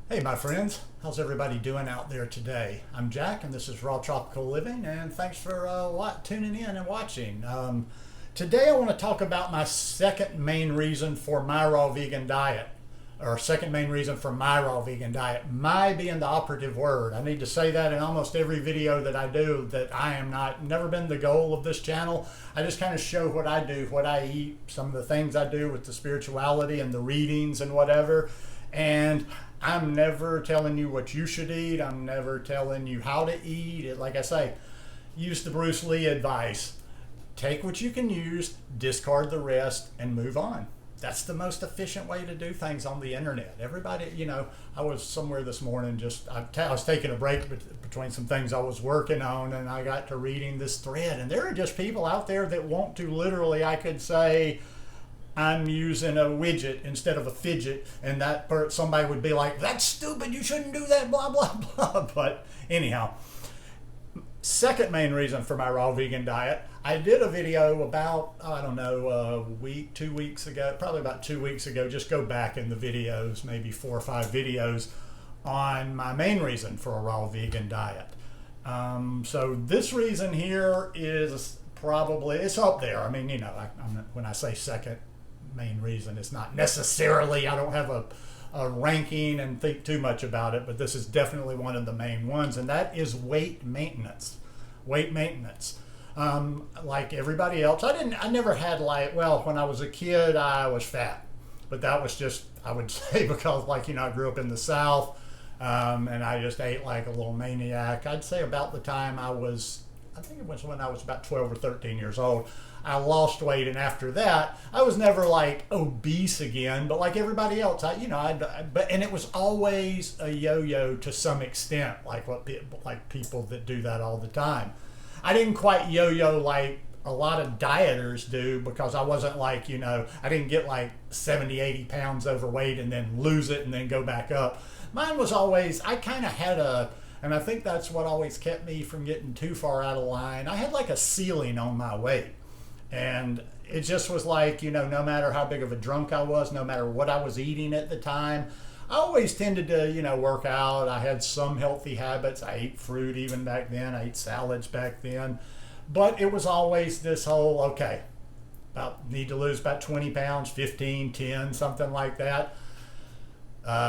Hey, my friends. How's everybody doing out there today? I'm Jack, and this is Raw Tropical Living, and thanks for tuning in and watching. Today, I want to talk about my second main reason for my raw vegan diet, or second main reason for my raw vegan diet. My being the operative word. I need to say that in almost every video that I do, that I am not, never been the goal of this channel. I just kind of show what I do, what I eat, some of the things I do with the spirituality and the readings and whatever. And I'm never telling you what you should eat. I'm never telling you how to eat. Like I say, use the Bruce Lee advice. Take what you can use, discard the rest, and move on. That's the most efficient way to do things on the internet. Everybody, I was somewhere this morning, I was taking a break between some things I was working on, and I got to reading this thread. And there are just people out there that want to literally, I could say, I'm using a widget instead of a fidget, and somebody would be like, that's stupid, you shouldn't do that, blah, blah, blah. But anyhow, second main reason for my raw vegan diet, I did a video about, I don't know, a week, 2 weeks ago, probably about 2 weeks ago. Just go back in the videos, maybe 4 or 5 videos on my main reason for a raw vegan diet. So this reason here is probably, it's up there. I mean, when I say second main reason, it's not necessarily, I don't have a ranking and think too much about it, but this is definitely one of the main ones, and that is weight maintenance. Weight maintenance. Like everybody else, I never had when I was a kid, I was fat, but that was just, I would say, because I grew up in the South, and I just ate like a little maniac. I'd say about the time I think it was when I was about 12 or 13 years old, I lost weight, and after that, I was never like obese again, but like everybody else, and it was always a yo-yo to some extent, like people that do that all the time. I didn't quite yo-yo like a lot of dieters do, because I wasn't like, I didn't get like 70, 80 pounds overweight and then lose it and then go back up. Mine was always, I kind of had and I think that's what always kept me from getting too far out of line. I had like a ceiling on my weight. And it just was like, no matter how big of a drunk I was, no matter what I was eating at the time, I always tended to, work out. I had some healthy habits. I ate fruit even back then. I ate salads back then. But it was always this whole, okay, need to lose about 20 pounds, 15, 10, something like that.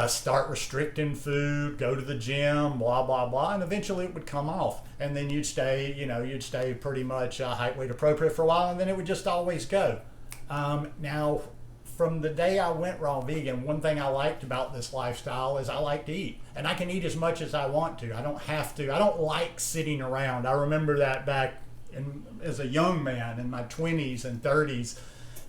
Start restricting food, go to the gym, blah, blah, blah, and eventually it would come off. And then you'd stay pretty much height weight appropriate for a while, and then it would just always go. Now, from the day I went raw vegan, one thing I liked about this lifestyle is I like to eat. And I can eat as much as I want to. I don't have to. I don't like sitting around. I remember that back as a young man in my 20s and 30s.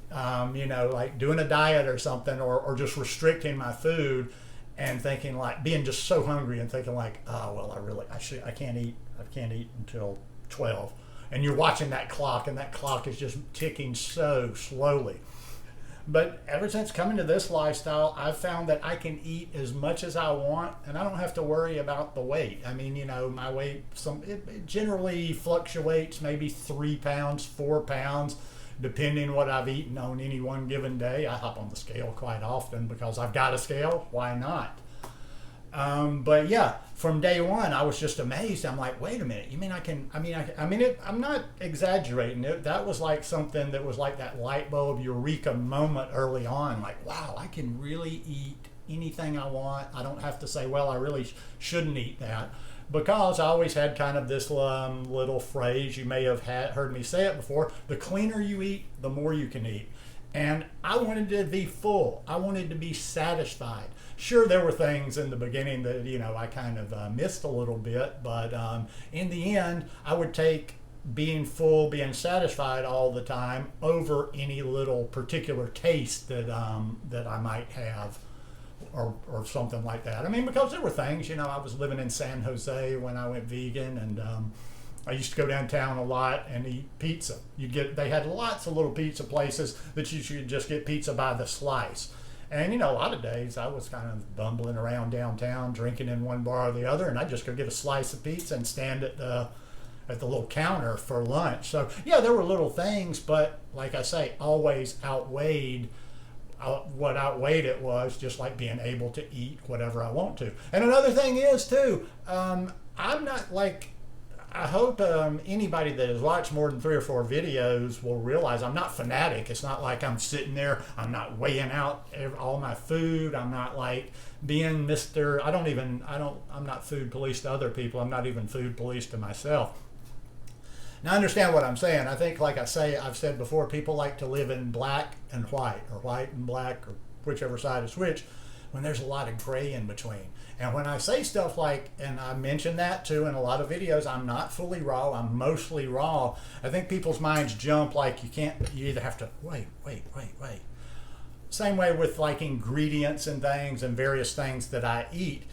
Like doing a diet or something, or just restricting my food, and thinking like, being just so hungry and thinking like, oh well, I can't eat until 12, and you're watching that clock, and that clock is just ticking so slowly. But ever since coming to this lifestyle, I've found that I can eat as much as I want, and I don't have to worry about the weight. I mean, my weight, it generally fluctuates, maybe 3 pounds, 4 pounds, depending what I've eaten on any one given day. I hop on the scale quite often because I've got a scale. Why not? But yeah, from day one, I was just amazed. I'm like, wait a minute. You mean I'm not exaggerating it. That was like something that was like that light bulb eureka moment early on. Like, wow, I can really eat anything I want. I don't have to say, well, I really shouldn't eat that. Because I always had kind of this little phrase, you may have heard me say it before, the cleaner you eat, the more you can eat. And I wanted to be full. I wanted to be satisfied. Sure, there were things in the beginning that, I kind of missed a little bit, but in the end, I would take being full, being satisfied all the time over any little particular taste that I might have. Or something like that. I mean, because there were things, I was living in San Jose when I went vegan, and I used to go downtown a lot and eat pizza. They had lots of little pizza places that you should just get pizza by the slice. And a lot of days I was kind of bumbling around downtown, drinking in one bar or the other, and I'd just go get a slice of pizza and stand at the little counter for lunch. So yeah, there were little things, but like I say, always outweighed what outweighed it was just like being able to eat whatever I want to. And another thing is too, I'm not like, I hope anybody that has watched more than 3 or 4 videos will realize I'm not fanatic. It's not like I'm sitting there, I'm not weighing out all my food. I'm not like being Mr. I'm not food police to other people. I'm not even food police to myself. Now, I understand what I'm saying. I think, like I've said before, people like to live in black and white, or white and black, or whichever side is which, when there's a lot of gray in between. And when I say stuff like, and I mentioned that too in a lot of videos, I'm not fully raw, I'm mostly raw. I think people's minds jump like you either have to, wait. Same way with like ingredients and things and various things that I eat.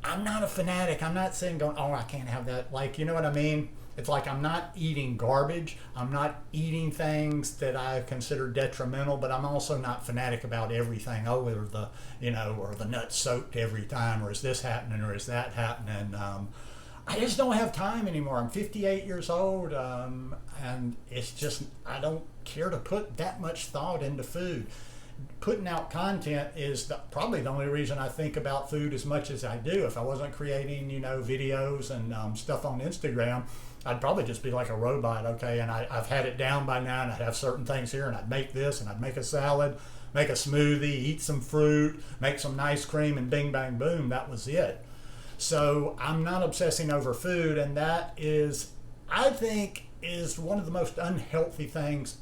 I'm not a fanatic. I'm not sitting going, oh, I can't have that. Like, you know what I mean? It's like I'm not eating garbage. I'm not eating things that I consider detrimental, but I'm also not fanatic about everything. Oh, or the nuts soaked every time, or is this happening, or is that happening? I just don't have time anymore. I'm 58 years old, and it's just, I don't care to put that much thought into food. Putting out content is probably the only reason I think about food as much as I do. If I wasn't creating, videos and stuff on Instagram, I'd probably just be like a robot, okay? And I've had it down by now, and I'd have certain things here, and I'd make this, and I'd make a salad, make a smoothie, eat some fruit, make some ice cream, and bing, bang, boom, that was it. So I'm not obsessing over food, and that is, I think, is one of the most unhealthy things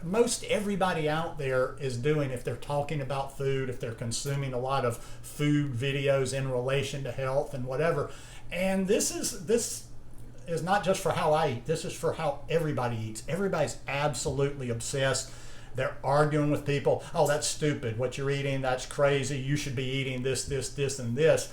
most everybody out there is doing if they're talking about food, if they're consuming a lot of food videos in relation to health and whatever. And this is not just for how I eat, this is for how everybody eats. Everybody's absolutely obsessed. They're arguing with people. Oh, that's stupid. What you're eating, that's crazy. You should be eating this, and this.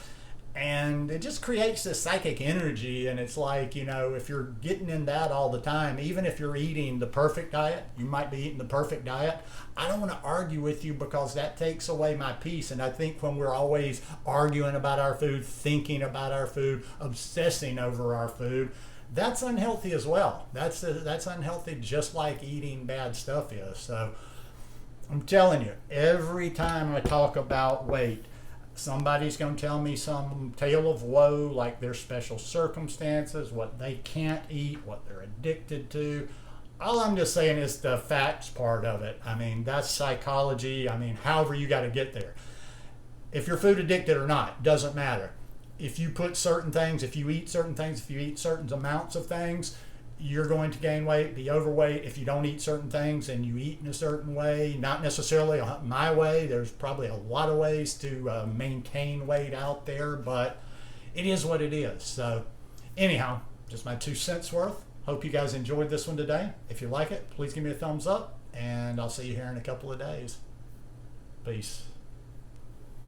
And it just creates this psychic energy, and it's like, if you're getting in that all the time, even if you're eating the perfect diet, you might be eating the perfect diet. I don't want to argue with you because that takes away my peace. And I think when we're always arguing about our food, thinking about our food, obsessing over our food, that's unhealthy as well. That's unhealthy just like eating bad stuff is. So I'm telling you, every time I talk about weight, somebody's going to tell me some tale of woe, like their special circumstances, what they can't eat, what they're addicted to. All I'm just saying is the facts part of it. I mean, that's psychology. I mean, however you got to get there. If you're food addicted or not, doesn't matter. If you put certain things, if you eat certain things, if you eat certain amounts of things, you're going to gain weight, be overweight. If you don't eat certain things and you eat in a certain way, not necessarily my way, there's probably a lot of ways to maintain weight out there, but it is what it is. So anyhow, just my 2 cents worth. Hope you guys enjoyed this one today. If you like it, please give me a thumbs up, and I'll see you here in a couple of days. Peace.